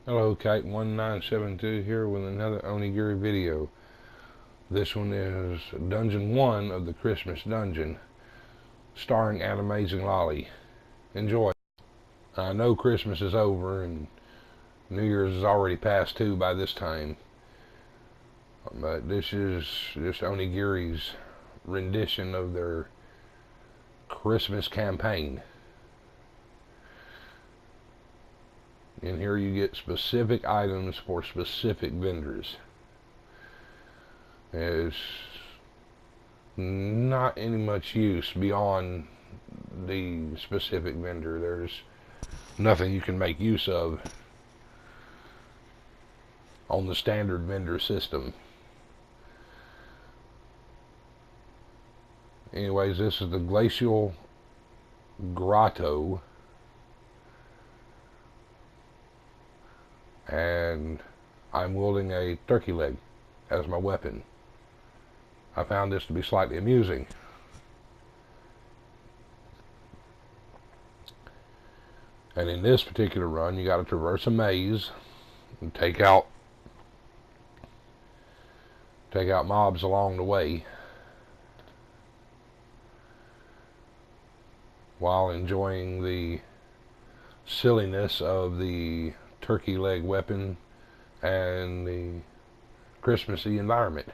Hello, Kite1972 here with another Onigiri video. This one is Dungeon 1 of the Christmas Dungeon, starring An Amazing Lolly. Enjoy. I know Christmas is over and New Year's is already past too by this time, but this is just Onigiri's rendition of their Christmas campaign. And here you get specific items for specific vendors. There's not any much use beyond the specific vendor. There's nothing you can make use of on the standard vendor system. Anyways, this is the glacial grotto, and I'm wielding a turkey leg as my weapon. I found this to be slightly amusing. And in this particular run, you got to traverse a maze and take out mobs along the way while enjoying the silliness of the turkey leg weapon and the Christmassy environment.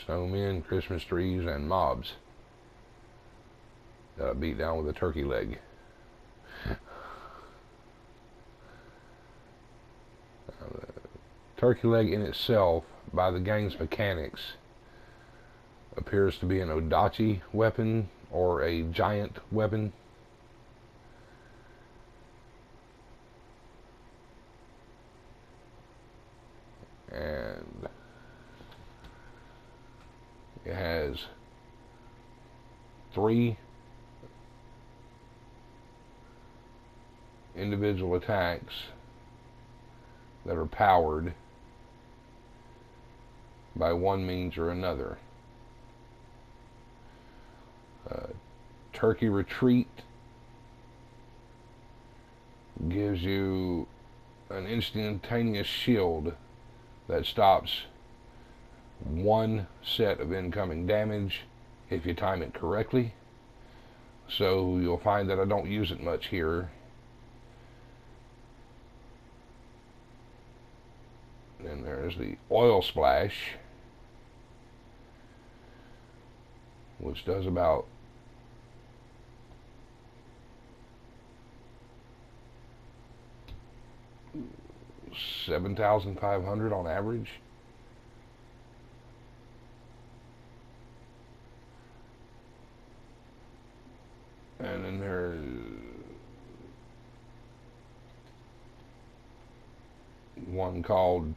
Snowmen, Christmas trees, and mobs that I beat down with a turkey leg. The turkey leg in itself, by the game's mechanics, appears to be an odachi weapon or a giant weapon. And it has 3 individual attacks that are powered by one means or another. Turkey Retreat gives you an instantaneous shield that stops one set of incoming damage if you time it correctly. So you'll find that I don't use it much here. Then there's the oil splash, which does about 7,500 on average. And then there's one called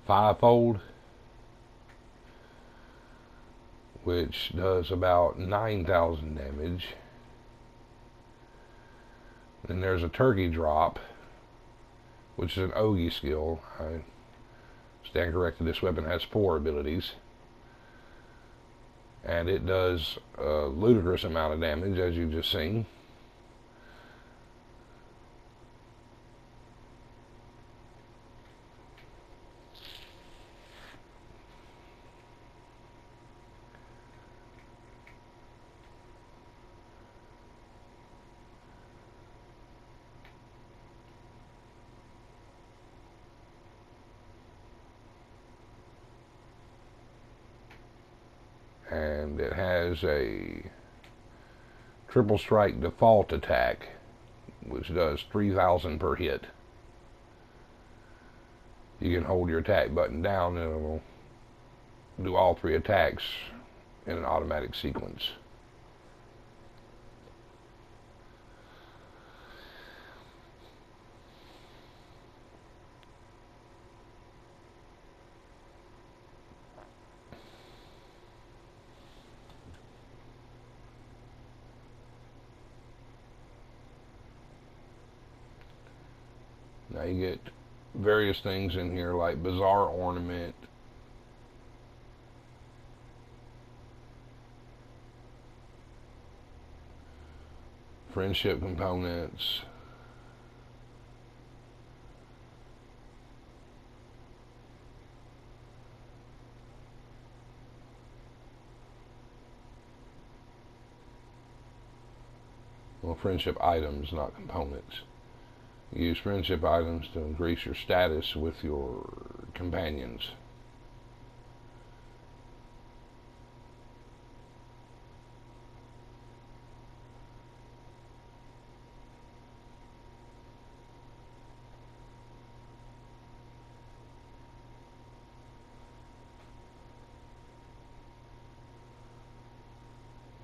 Fivefold, which does about 9,000 damage. Then there's a turkey drop, which is an Ogi skill. I stand corrected, this weapon has 4 abilities. And it does a ludicrous amount of damage, as you've just seen. And it has a triple strike default attack, which does 3,000 per hit. You can hold your attack button down and it'll do all 3 attacks in an automatic sequence. Now you get various things in here like bizarre ornament, friendship components, well, friendship items, not components. Use friendship items to increase your status with your companions.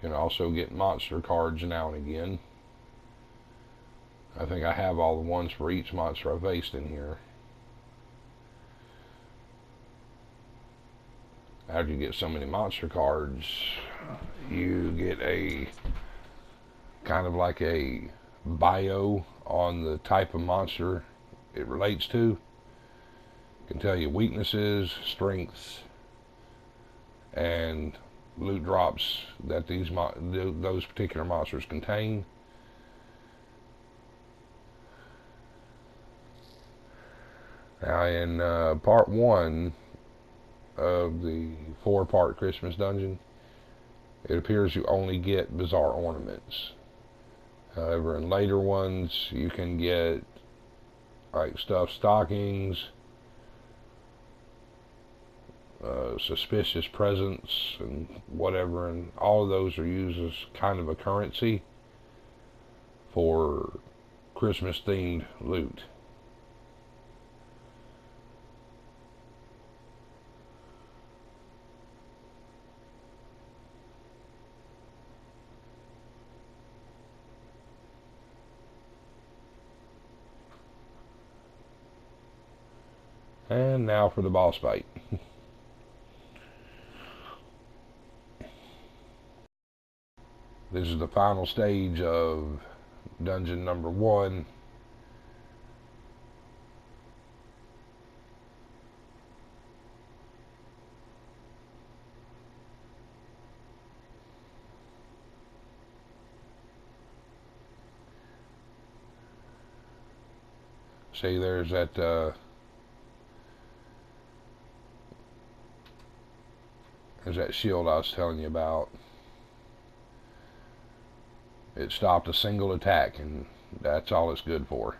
You can also get monster cards now and again. I think I have all the ones for each monster I faced in here. After you get so many monster cards, you get a kind of like a bio on the type of monster it relates to. It can tell you weaknesses, strengths, and loot drops that those particular monsters contain. Now in part 1 of the 4-part Christmas dungeon, it appears you only get bizarre ornaments. However, in later ones you can get like stuffed stockings, suspicious presents, and whatever, and all of those are used as kind of a currency for Christmas themed loot. And now for the boss fight. This is the final stage of dungeon number 1. See, there's that shield I was telling you about. It stopped a single attack, and that's all it's good for.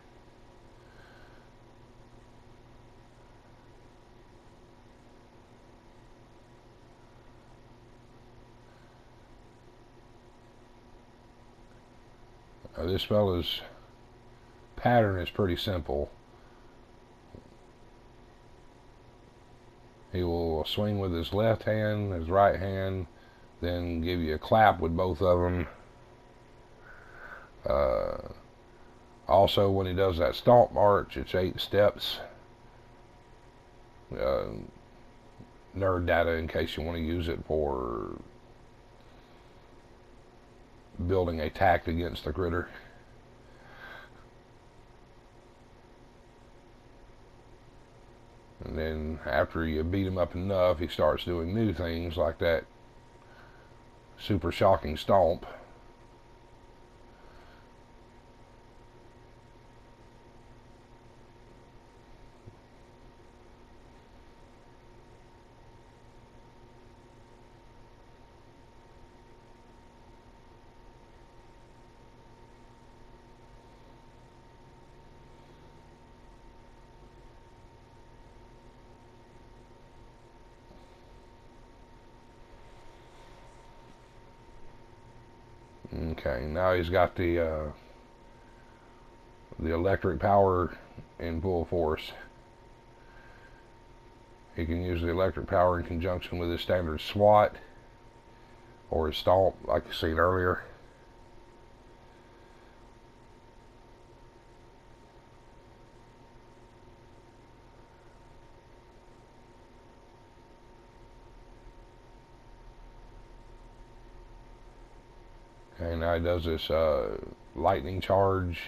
This fella's pattern is pretty simple. He will swing with his left hand, his right hand, then give you a clap with both of them. Also, when he does that stomp march, it's 8 steps. Nerd data in case you want to use it for building a tact against the critter. And then after you beat him up enough, he starts doing new things like that super shocking stomp. Okay, now he's got the electric power in full force. He can use the electric power in conjunction with his standard SWAT or his stomp, like you seen earlier. Okay, now he does this lightning charge.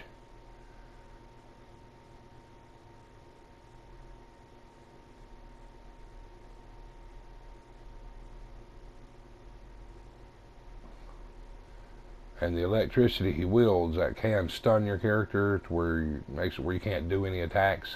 And the electricity he wields, that can stun your character to where makes it where you can't do any attacks.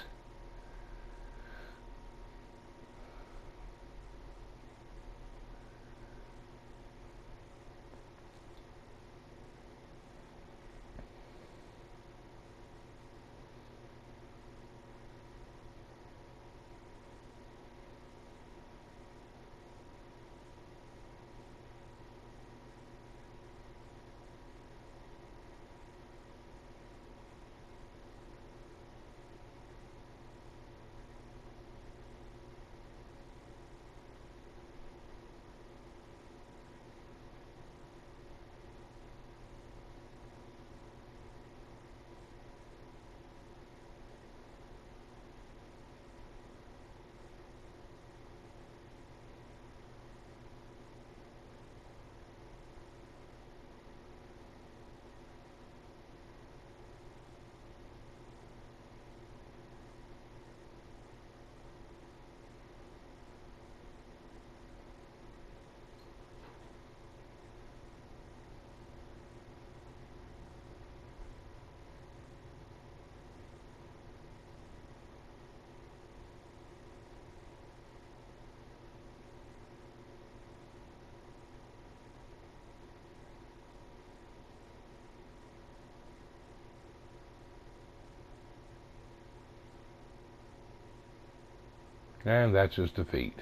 And that's his defeat.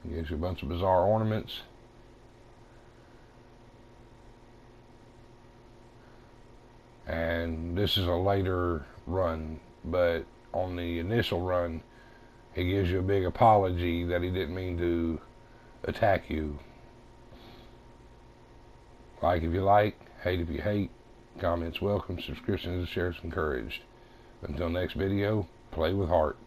He gives you a bunch of bizarre ornaments. And this is a later run, but on the initial run, he gives you a big apology that he didn't mean to attack you. Like if you like, hate if you hate, comments welcome, subscriptions and shares encouraged. Until next video, play with heart.